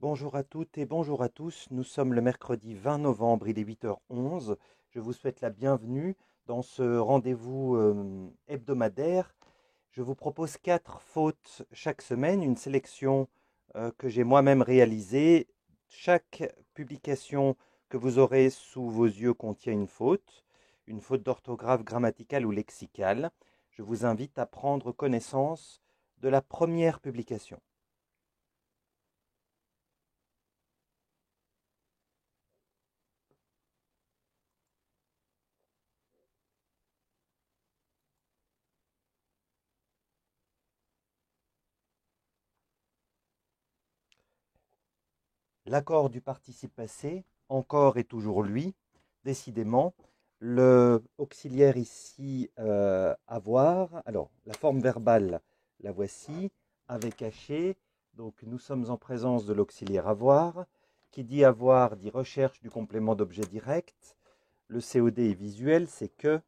Bonjour à toutes et bonjour à tous. Nous sommes le mercredi 20 novembre, il est 8h11. Je vous souhaite la bienvenue dans ce rendez-vous hebdomadaire. Je vous propose 4 fautes chaque semaine, une sélection que j'ai moi-même réalisée. Chaque publication que vous aurez sous vos yeux contient une faute d'orthographe grammaticale ou lexicale. Je vous invite à prendre connaissance de la première publication. L'accord du participe passé, encore et toujours lui, décidément. Le auxiliaire ici, avoir. Alors, la forme verbale, la voici, avec haché. Donc, nous sommes en présence de l'auxiliaire avoir. Qui dit avoir dit recherche du complément d'objet direct. Le COD est visuel, c'est que.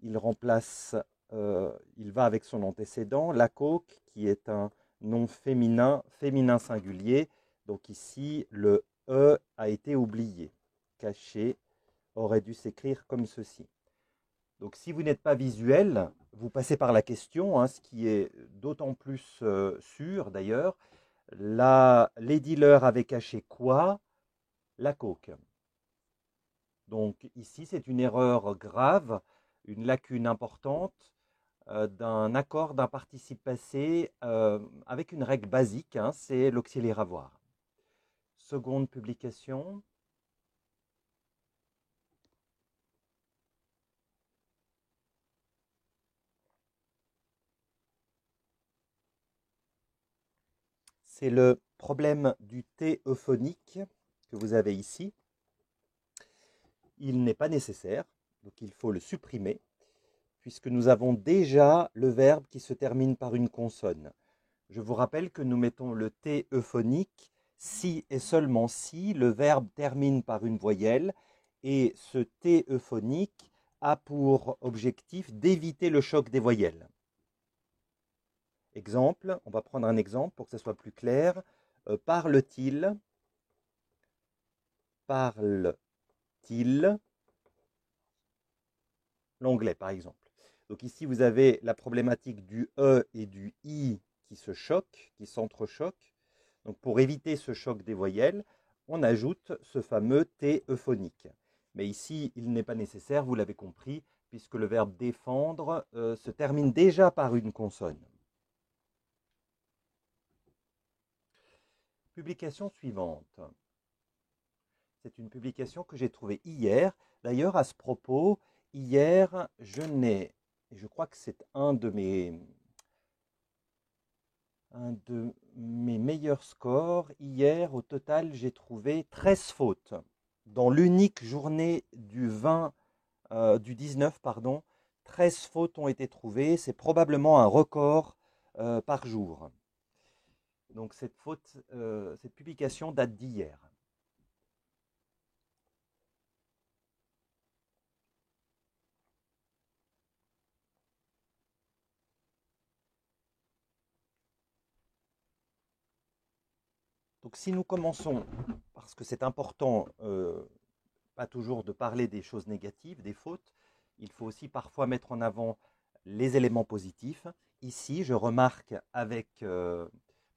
Il remplace, il va avec son antécédent, la coque, qui est un nom féminin, féminin singulier. Donc ici, le E a été oublié. Caché aurait dû s'écrire comme ceci. Donc si vous n'êtes pas visuel, vous passez par la question, hein, ce qui est d'autant plus sûr d'ailleurs. Les dealers avaient caché quoi? La coke. Donc ici, c'est une erreur grave, une lacune importante d'un accord d'un participe passé avec une règle basique, hein, c'est l'auxiliaire avoir. Seconde publication. C'est le problème du T euphonique que vous avez ici. Il n'est pas nécessaire, donc il faut le supprimer, puisque nous avons déjà le verbe qui se termine par une consonne. Je vous rappelle que nous mettons le T euphonique si et seulement si le verbe termine par une voyelle et ce T euphonique a pour objectif d'éviter le choc des voyelles. Exemple, on va prendre un exemple pour que ce soit plus clair. Parle-t-il? Parle-t-il? L'anglais, par exemple. Donc ici, vous avez la problématique du E et du I qui se choquent, qui s'entrechoquent. Donc pour éviter ce choc des voyelles, on ajoute ce fameux T euphonique. Mais ici, il n'est pas nécessaire, vous l'avez compris, puisque le verbe défendre se termine déjà par une consonne. Publication suivante. C'est une publication que j'ai trouvée hier. D'ailleurs, à ce propos, hier, je crois que c'est un de mes meilleurs scores. Hier, au total, j'ai trouvé 13 fautes. Dans l'unique journée du 19, pardon, 13 fautes ont été trouvées. C'est probablement un record par jour. Donc cette publication date d'hier. Donc si nous commençons, parce que c'est important, pas toujours de parler des choses négatives, des fautes, il faut aussi parfois mettre en avant les éléments positifs. Ici, je remarque avec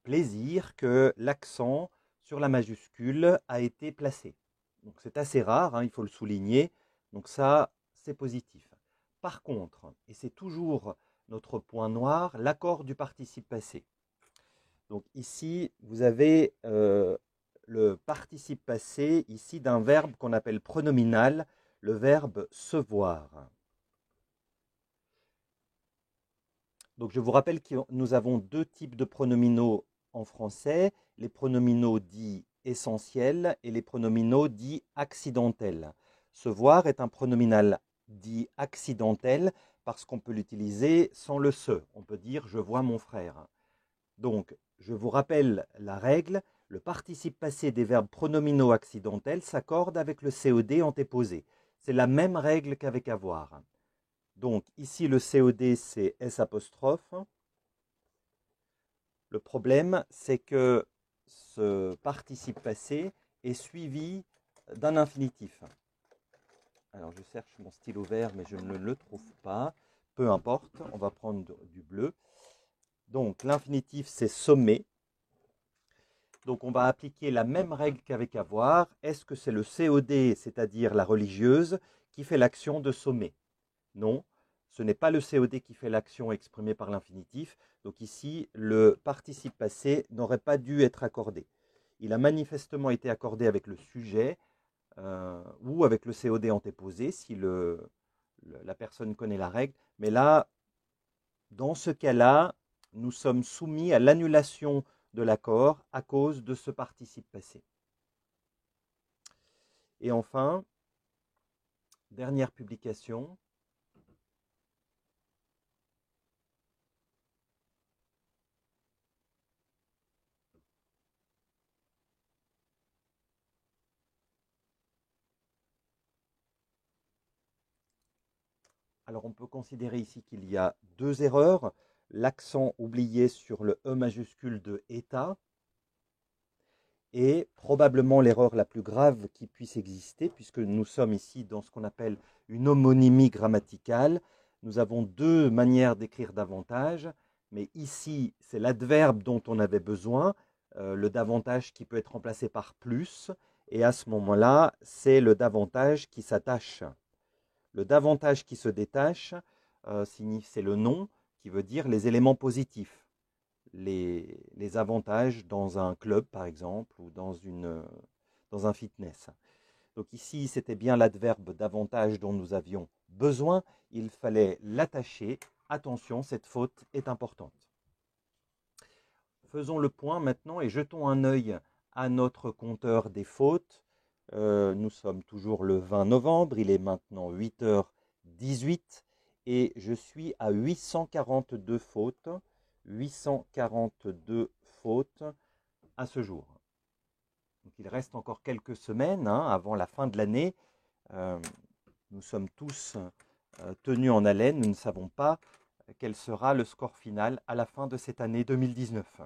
plaisir que l'accent sur la majuscule a été placé. Donc c'est assez rare, hein, il faut le souligner. Donc ça, c'est positif. Par contre, et c'est toujours notre point noir, l'accord du participe passé. Donc ici, vous avez le participe passé ici d'un verbe qu'on appelle pronominal, le verbe se voir. Donc je vous rappelle que nous avons deux types de pronominaux en français, les pronominaux dits essentiels et les pronominaux dits accidentels. Se voir est un pronominal dit accidentel parce qu'on peut l'utiliser sans le se. On peut dire je vois mon frère. Donc, je vous rappelle la règle, le participe passé des verbes pronominaux accidentels s'accorde avec le COD antéposé. C'est la même règle qu'avec avoir. Donc, ici, le COD, c'est S'. Le problème, c'est que ce participe passé est suivi d'un infinitif. Alors je cherche mon stylo vert mais je ne le trouve pas. Peu importe, on va prendre du bleu. Donc l'infinitif c'est sommer. Donc on va appliquer la même règle qu'avec avoir. Est-ce que c'est le COD, c'est-à-dire la religieuse, qui fait l'action de sommer? Non, ce n'est pas le COD qui fait l'action exprimée par l'infinitif. Donc ici, le participe passé n'aurait pas dû être accordé. Il a manifestement été accordé avec le sujet ou avec le COD antéposé si la personne connaît la règle. Mais là, dans ce cas-là, nous sommes soumis à l'annulation de l'accord à cause de ce participe passé. Et enfin, dernière publication. Alors on peut considérer ici qu'il y a deux erreurs. L'accent oublié sur le E majuscule de état et probablement l'erreur la plus grave qui puisse exister, puisque nous sommes ici dans ce qu'on appelle une homonymie grammaticale. Nous avons deux manières d'écrire davantage, mais ici, c'est l'adverbe dont on avait besoin, le davantage qui peut être remplacé par plus, et à ce moment-là, c'est le davantage qui s'attache. Le davantage qui se détache, c'est le nom qui veut dire les éléments positifs. Les avantages dans un club, par exemple, ou dans un fitness. Donc ici, c'était bien l'adverbe d'avantage dont nous avions besoin. Il fallait l'attacher. Attention, cette faute est importante. Faisons le point maintenant et jetons un œil à notre compteur des fautes. Nous sommes toujours le 20 novembre, il est maintenant 8h18 et je suis à 842 fautes. 842 fautes à ce jour. Donc il reste encore quelques semaines avant la fin de l'année. Nous sommes tous tenus en haleine. Nous ne savons pas quel sera le score final à la fin de cette année 2019.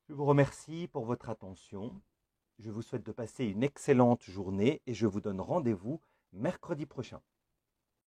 Je vous remercie pour votre attention. Je vous souhaite de passer une excellente journée et je vous donne rendez-vous mercredi prochain.